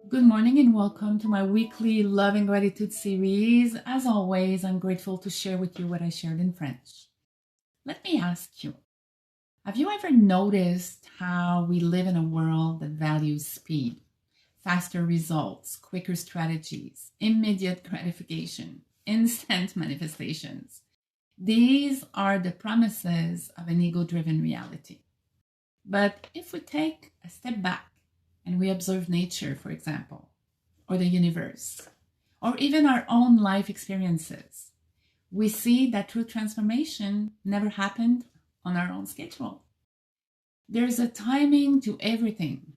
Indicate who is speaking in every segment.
Speaker 1: Good morning and welcome to my weekly Love and Gratitude series. As always, I'm grateful to share with you what I shared in French. Let me ask you, have you ever noticed how we live in a world that values speed, faster results, quicker strategies, immediate gratification, instant manifestations? These are the promises of an ego-driven reality. But if we take a step back and we observe nature, for example, or the universe, or even our own life experiences, we see that true transformation never happened on our own schedule. There's a timing to everything,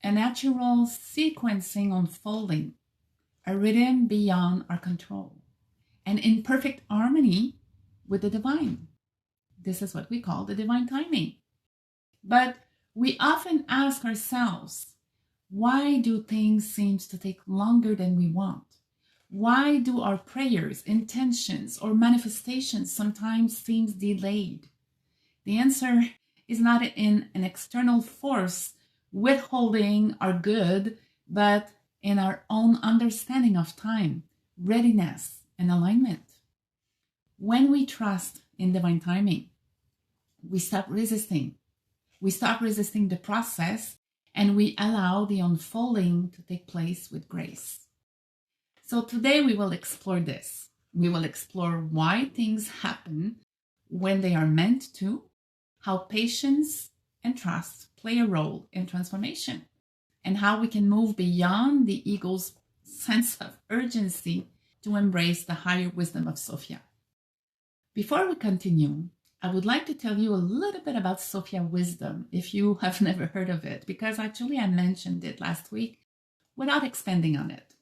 Speaker 1: a natural sequencing unfolding, a rhythm beyond our control, and in perfect harmony with the divine. This is what we call the divine timing. But we often ask ourselves, why do things seem to take longer than we want? Why do our prayers, intentions, or manifestations sometimes seem delayed? The answer is not in an external force withholding our good, but in our own understanding of time, readiness, and alignment. When we trust in divine timing, we stop resisting. We stop resisting the process and we allow the unfolding to take place with grace. So today we will explore this. We will explore why things happen when they are meant to, how patience and trust play a role in transformation, and how we can move beyond the ego's sense of urgency to embrace the higher wisdom of Sophia. Before we continue, I would like to tell you a little bit about Sophia wisdom if you have never heard of it, because actually I mentioned it last week without expanding on it.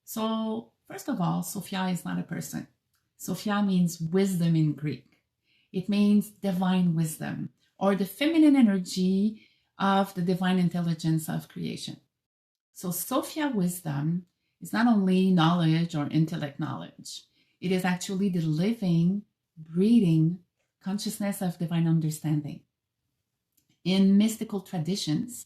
Speaker 1: So, first of all, Sophia is not a person. Sophia means wisdom in Greek. It means divine wisdom, or the feminine energy of the divine intelligence of creation. So, Sophia wisdom is not only knowledge or intellect knowledge, it is actually the living, breathing consciousness of divine understanding. In mystical traditions,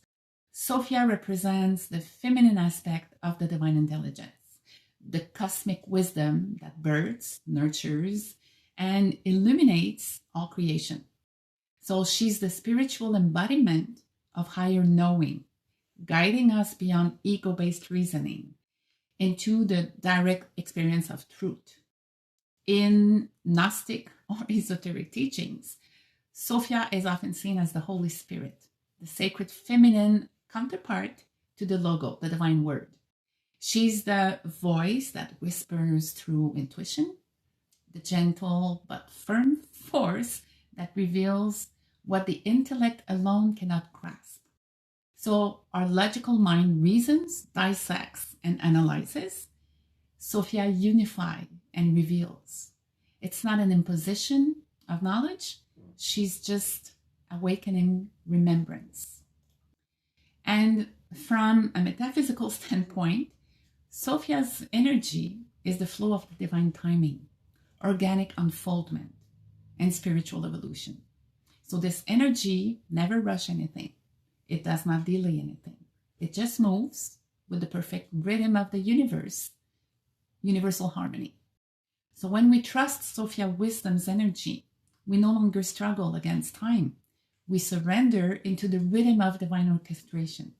Speaker 1: Sophia represents the feminine aspect of the divine intelligence, the cosmic wisdom that births, nurtures, and illuminates all creation. So she's the spiritual embodiment of higher knowing, guiding us beyond ego-based reasoning into the direct experience of truth. In Gnostic or esoteric teachings, Sophia is often seen as the Holy Spirit, the sacred feminine counterpart to the Logo, the divine word. She's the voice that whispers through intuition, the gentle but firm force that reveals what the intellect alone cannot grasp. So our logical mind reasons, dissects, and analyzes. Sophia unifies and reveals. It's not an imposition of knowledge. She's just awakening remembrance. And from a metaphysical standpoint, Sophia's energy is the flow of the divine timing, organic unfoldment, and spiritual evolution. So this energy never rushes anything. It does not delay anything. It just moves with the perfect rhythm of the universe, universal harmony. So when we trust Sophia wisdom's energy, we no longer struggle against time. We surrender into the rhythm of divine orchestration.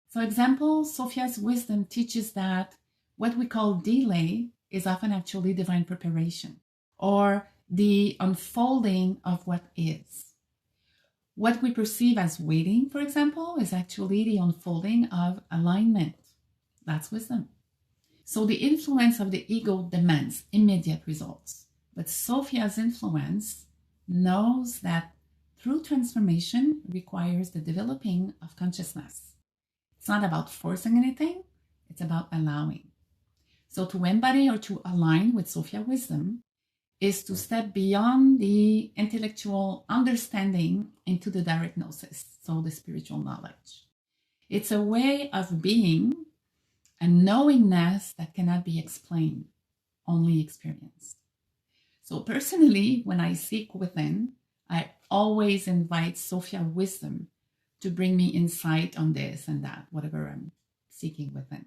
Speaker 1: For example, Sophia's wisdom teaches that what we call delay is often actually divine preparation, or the unfolding of what is. What we perceive as waiting, for example, is actually the unfolding of alignment. That's wisdom. So the influence of the ego demands immediate results. But Sophia's influence knows that true transformation requires the developing of consciousness. It's not about forcing anything, it's about allowing. So to embody or to align with Sophia wisdom is to step beyond the intellectual understanding into the direct gnosis, so the spiritual knowledge. It's a way of being, a knowingness that cannot be explained, only experienced. So personally, when I seek within, I always invite Sophia wisdom to bring me insight on this and that, whatever I'm seeking within.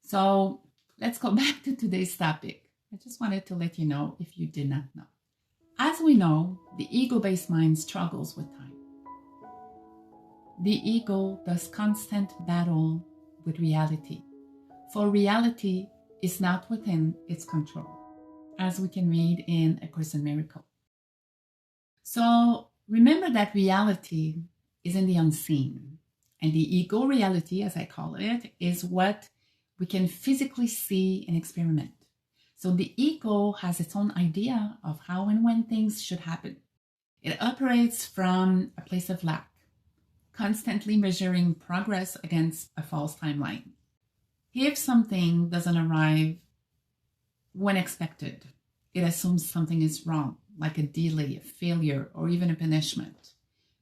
Speaker 1: So let's go back to today's topic. I just wanted to let you know if you did not know. As we know, the ego-based mind struggles with time. The ego does constant battle with reality, for reality is not within its control, as we can read in A Course in Miracles. So remember that reality is in the unseen, and the ego reality, as I call it, is what we can physically see and experiment. So the ego has its own idea of how and when things should happen. It operates from a place of lack, constantly measuring progress against a false timeline. If something doesn't arrive when expected, it assumes something is wrong, like a delay, a failure, or even a punishment.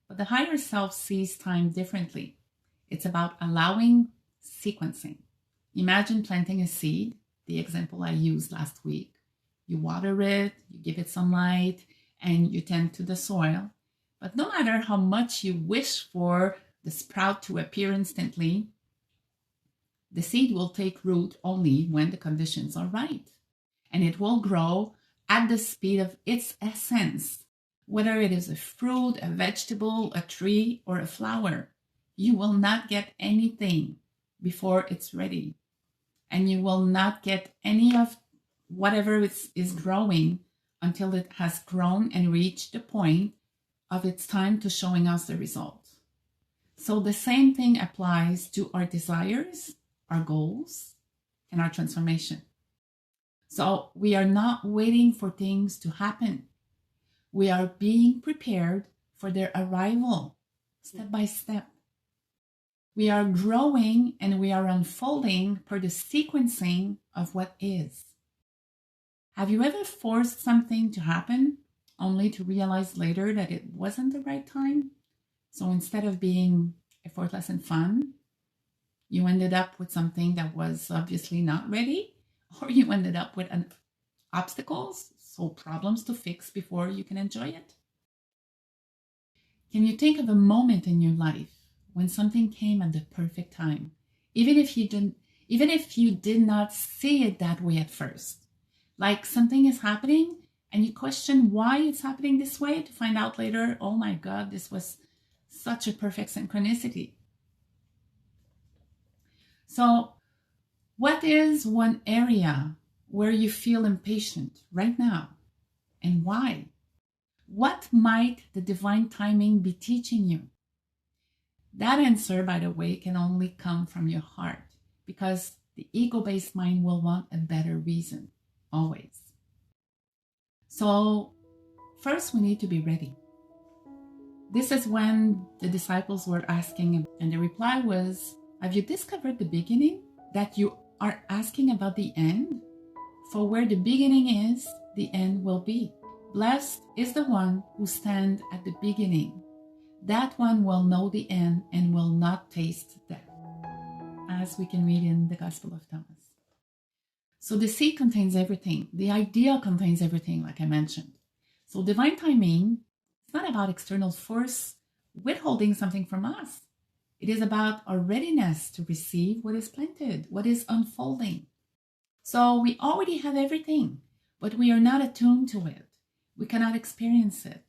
Speaker 1: But the higher self sees time differently. It's about allowing sequencing. Imagine planting a seed, the example I used last week. You water it, you give it sunlight, and you tend to the soil. But no matter how much you wish for the sprout to appear instantly, the seed will take root only when the conditions are right. And it will grow at the speed of its essence. Whether it is a fruit, a vegetable, a tree, or a flower, you will not get anything before it's ready. And you will not get any of whatever is growing until it has grown and reached the point of its time to showing us the result. So the same thing applies to our desires, our goals, and our transformation. So we are not waiting for things to happen. We are being prepared for their arrival, step by step. We are growing and we are unfolding per the sequencing of what is. Have you ever forced something to happen only to realize later that it wasn't the right time? So instead of being effortless and fun, you ended up with something that was obviously not ready, or you ended up with obstacles, so problems to fix before you can enjoy it. Can you think of a moment in your life when something came at the perfect time, even if you did not see it that way at first? Like something is happening and you question why it's happening this way to find out later, oh my God, this was such a perfect synchronicity. So what is one area where you feel impatient right now, and why? What might the divine timing be teaching you? That answer, by the way, can only come from your heart, because the ego-based mind will want a better reason, always. So first we need to be ready. This is when the disciples were asking, and the reply was, have you discovered the beginning, that you are asking about the end? For where the beginning is, the end will be. Blessed is the one who stands at the beginning. That one will know the end and will not taste death, as we can read in the Gospel of Thomas. So the seed contains everything. The idea contains everything, like I mentioned. So divine timing, it's not about external force withholding something from us. It is about our readiness to receive what is planted, what is unfolding. So we already have everything, but we are not attuned to it. We cannot experience it.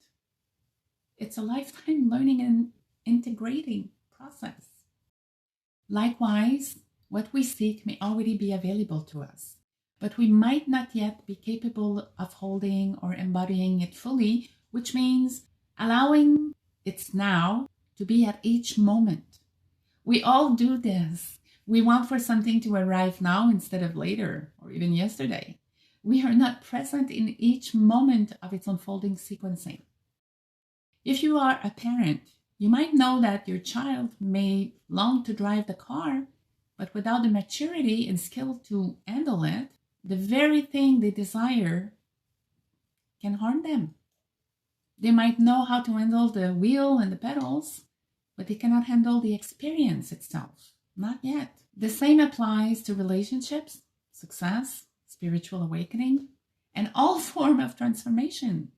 Speaker 1: It's a lifetime learning and integrating process. Likewise, what we seek may already be available to us, but we might not yet be capable of holding or embodying it fully, which means allowing its now to be at each moment. We all do this. We want for something to arrive now instead of later or even yesterday. We are not present in each moment of its unfolding sequencing. If you are a parent, you might know that your child may long to drive the car, but without the maturity and skill to handle it, the very thing they desire can harm them. They might know how to handle the wheel and the pedals, but they cannot handle the experience itself. Not yet. The same applies to relationships, success, spiritual awakening, and all form of transformation.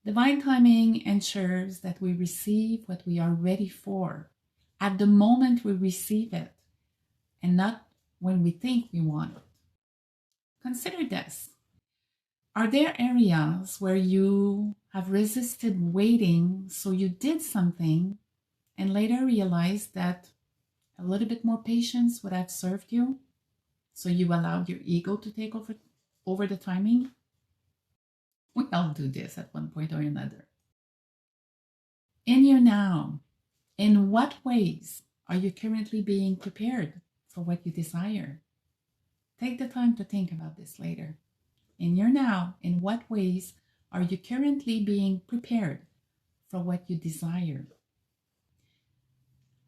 Speaker 1: Divine timing ensures that we receive what we are ready for at the moment we receive it, and not when we think we want it. Consider this. Are there areas where you have resisted waiting, so you did something and later realized that a little bit more patience would have served you? So you allowed your ego to take over the timing? We all do this at one point or another. In your now, in what ways are you currently being prepared for what you desire? Take the time to think about this later. In your now, in what ways are you currently being prepared for what you desire?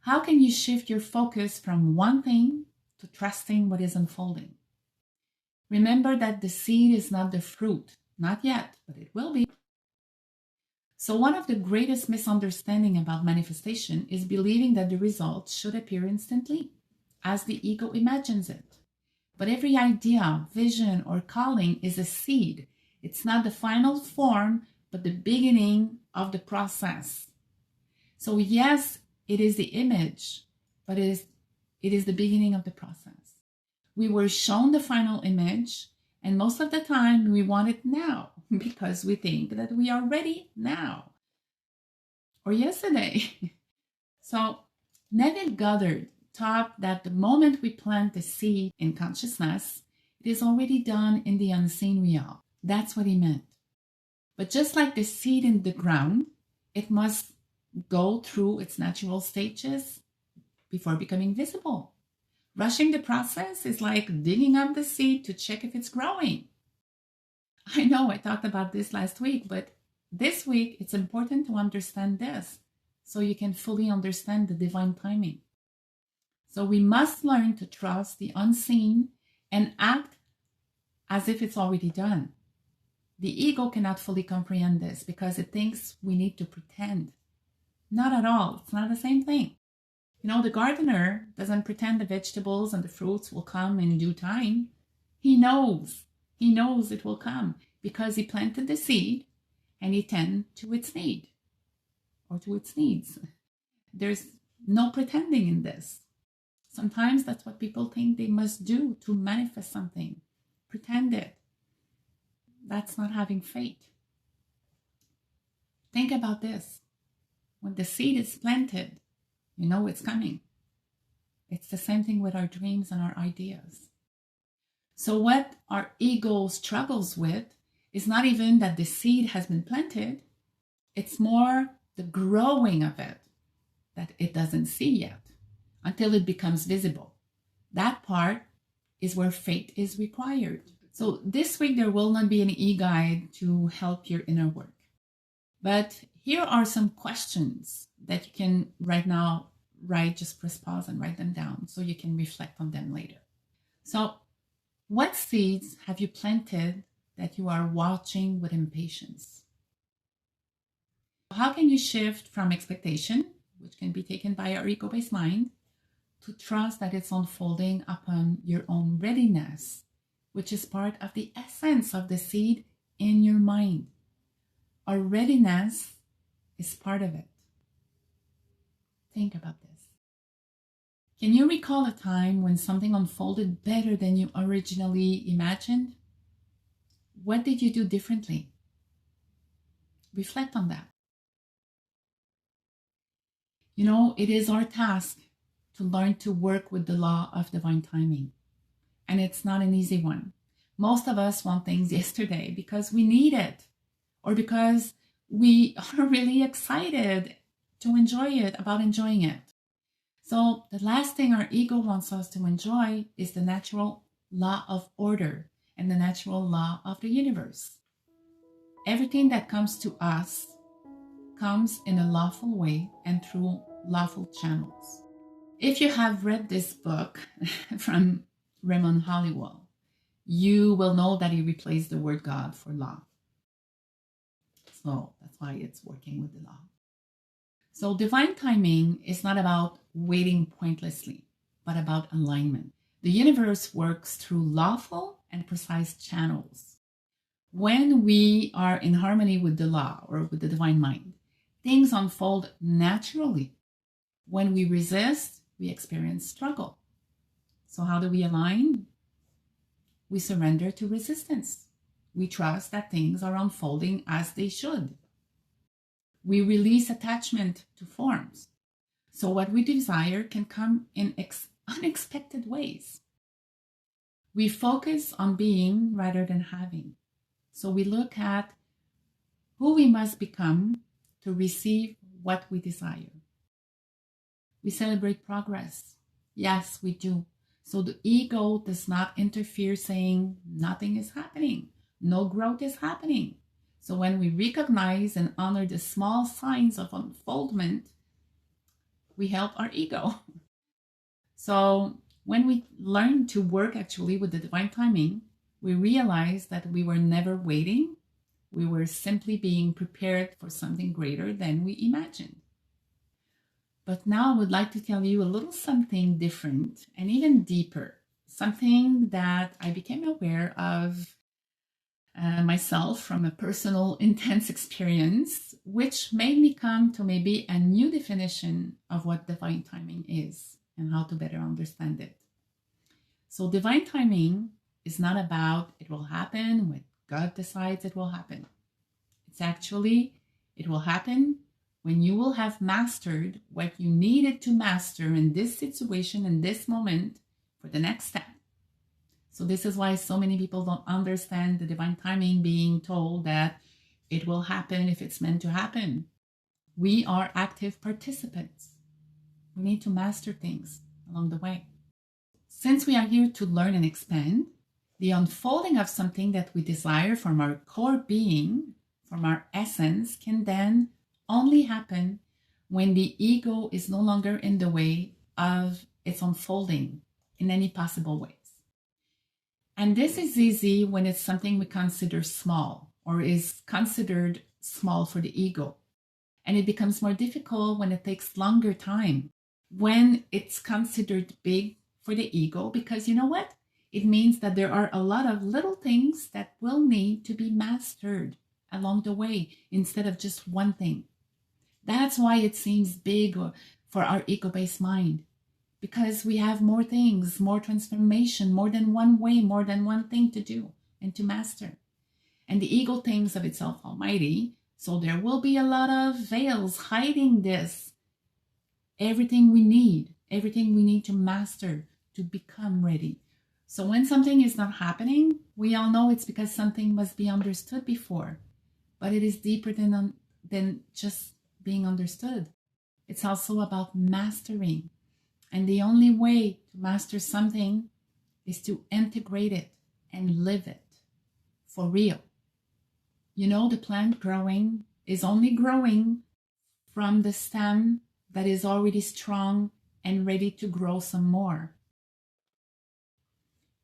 Speaker 1: How can you shift your focus from one thing to trusting what is unfolding? Remember that the seed is not the fruit. Not yet, but it will be. So one of the greatest misunderstandings about manifestation is believing that the results should appear instantly, as the ego imagines it. But every idea, vision, or calling is a seed. It's not the final form, but the beginning of the process. So yes, it is the image, but it is the beginning of the process. We were shown the final image, and most of the time we want it now because we think that we are ready now or yesterday. So Neville Goddard taught that the moment we plant the seed in consciousness, it is already done in the unseen realm. That's what he meant. But just like the seed in the ground, it must go through its natural stages before becoming visible. Rushing the process is like digging up the seed to check if it's growing. I know I talked about this last week, but this week it's important to understand this so you can fully understand the divine timing. So we must learn to trust the unseen and act as if it's already done. The ego cannot fully comprehend this because it thinks we need to pretend. Not at all. It's not the same thing. You know, the gardener doesn't pretend the vegetables and the fruits will come in due time. He knows. He knows it will come because he planted the seed and he tended to its need or to its needs. There's no pretending in this. Sometimes that's what people think they must do to manifest something. Pretend it. That's not having faith. Think about this. When the seed is planted, you know it's coming. It's the same thing with our dreams and our ideas. So what our ego struggles with is not even that the seed has been planted. It's more the growing of it that it doesn't see yet until it becomes visible. That part is where faith is required. So this week there will not be an e-guide to help your inner work. But here are some questions that you can right now write, just press pause and write them down so you can reflect on them later. So what seeds have you planted that you are watching with impatience? How can you shift from expectation, which can be taken by our ego-based mind, to trust that it's unfolding upon your own readiness, which is part of the essence of the seed in your mind? Our readiness is part of it. Think about this. Can you recall a time when something unfolded better than you originally imagined? What did you do differently? Reflect on that. You know, it is our task to learn to work with the law of divine timing. And it's not an easy one. Most of us want things yesterday because we need it or because we are really excited to enjoy it, about enjoying it. So the last thing our ego wants us to enjoy is the natural law of order and the natural law of the universe. Everything that comes to us comes in a lawful way and through lawful channels. If you have read this book from Raymond Holliwell, you will know that he replaced the word God for law. So that's why it's working with the law. So divine timing is not about waiting pointlessly, but about alignment. The universe works through lawful and precise channels. When we are in harmony with the law or with the divine mind, things unfold naturally. When we resist, we experience struggle. So how do we align? We surrender to resistance. We trust that things are unfolding as they should. We release attachment to forms. So what we desire can come in unexpected ways. We focus on being rather than having. So we look at who we must become to receive what we desire. We celebrate progress. Yes, we do. So the ego does not interfere saying nothing is happening, no growth is happening. So when we recognize and honor the small signs of unfoldment, we help our ego. So when we learn to work actually with the divine timing, we realize that we were never waiting. We were simply being prepared for something greater than we imagined. But now I would like to tell you a little something different and even deeper, something that I became aware of myself from a personal intense experience, which made me come to maybe a new definition of what divine timing is and how to better understand it. So divine timing is not about it will happen when God decides it will happen. It's actually, it will happen when you will have mastered what you needed to master in this situation, in this moment, for the next step. So this is why so many people don't understand the divine timing being told that it will happen if it's meant to happen. We are active participants. We need to master things along the way. Since we are here to learn and expand, the unfolding of something that we desire from our core being, from our essence, can then only happen when the ego is no longer in the way of its unfolding in any possible ways. And this is easy when it's something we consider small or is considered small for the ego. And it becomes more difficult when it takes longer time, when it's considered big for the ego, because you know what? It means that there are a lot of little things that will need to be mastered along the way instead of just one thing. That's why it seems big for our ego-based mind, because we have more things, more transformation, more than one way, more than one thing to do and to master. And the ego thinks of itself almighty, so there will be a lot of veils hiding this. Everything we need to master to become ready. So when something is not happening, we all know it's because something must be understood before. But it is deeper than just being understood. It's also about mastering. And the only way to master something is to integrate it and live it for real. You know, the plant growing is only growing from the stem that is already strong and ready to grow some more.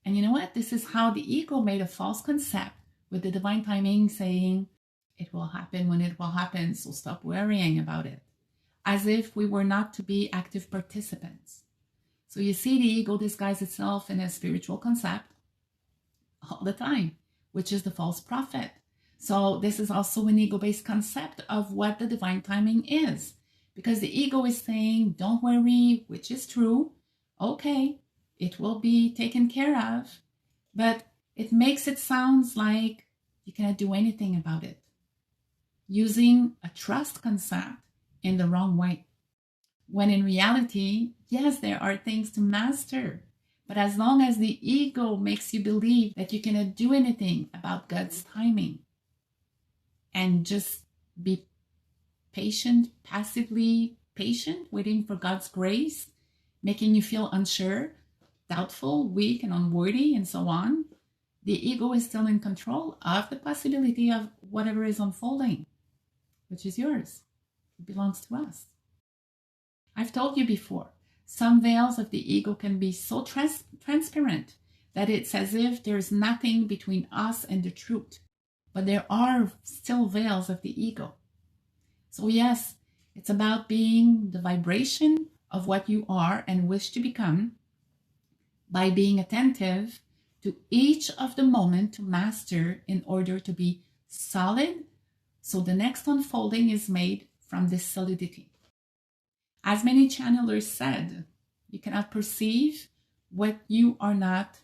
Speaker 1: And you know what? This is how the ego made a false concept with the divine timing saying, it will happen when it will happen, so stop worrying about it. As if we were not to be active participants. So you see the ego disguise itself in a spiritual concept all the time, which is the false prophet. So this is also an ego-based concept of what the divine timing is. Because the ego is saying, don't worry, which is true. Okay, it will be taken care of. But it makes it sound like you cannot do anything about it. Using a trust concept in the wrong way. When in reality, yes, there are things to master. But as long as the ego makes you believe that you cannot do anything about God's timing and just be patient, passively patient, waiting for God's grace, making you feel unsure, doubtful, weak, and unworthy, and so on, the ego is still in control of the possibility of whatever is unfolding, which is yours. It belongs to us. I've told you before, some veils of the ego can be so transparent that it's as if there's nothing between us and the truth. But there are still veils of the ego. So yes, it's about being the vibration of what you are and wish to become by being attentive to each of the moment to master in order to be solid. So the next unfolding is made from this solidity. As many channelers said, you cannot perceive what you are not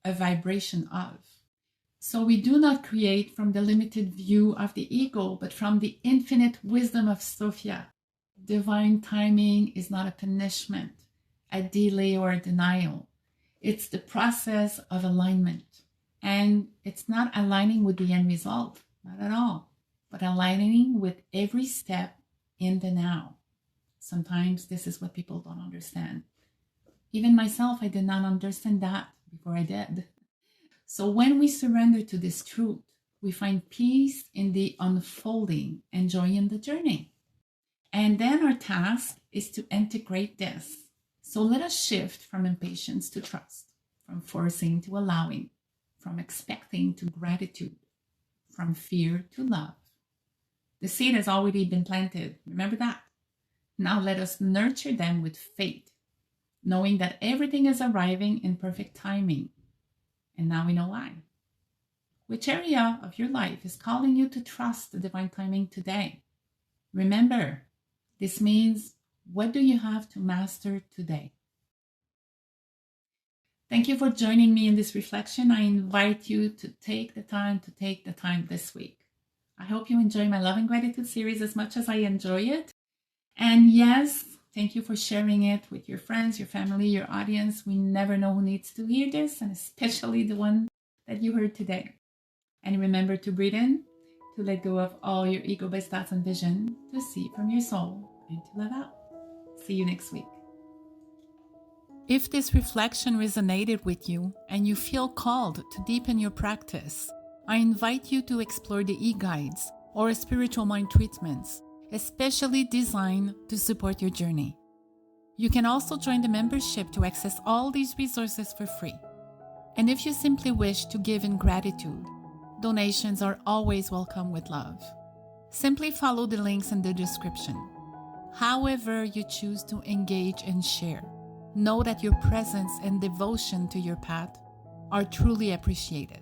Speaker 1: a vibration of. So we do not create from the limited view of the ego, but from the infinite wisdom of Sophia. Divine timing is not a punishment, a delay, or a denial. It's the process of alignment. And it's not aligning with the end result, not at all, but aligning with every step in the now. Sometimes this is what people don't understand. Even myself, I did not understand that before I did. So when we surrender to this truth, we find peace in the unfolding and joy in the journey. And then our task is to integrate this. So let us shift from impatience to trust, from forcing to allowing, from expecting to gratitude, from fear to love. The seed has already been planted. Remember that. Now let us nurture them with faith, knowing that everything is arriving in perfect timing. And now we know why. Which area of your life is calling you to trust the divine timing today? Remember, this means, what do you have to master today? Thank you for joining me in this reflection. I invite you to take the time this week. I hope you enjoy my Love and Gratitude series as much as I enjoy it. And yes, thank you for sharing it with your friends, your family, your audience. We never know who needs to hear this, and especially the one that you heard today. And remember to breathe in, to let go of all your ego-based thoughts and vision, to see from your soul, and to love out. See you next week. If this reflection resonated with you and you feel called to deepen your practice, I invite you to explore the e-guides or spiritual mind treatments, especially designed to support your journey. You can also join the membership to access all these resources for free. And if you simply wish to give in gratitude, donations are always welcome with love. Simply follow the links in the description. However you choose to engage and share, know that your presence and devotion to your path are truly appreciated.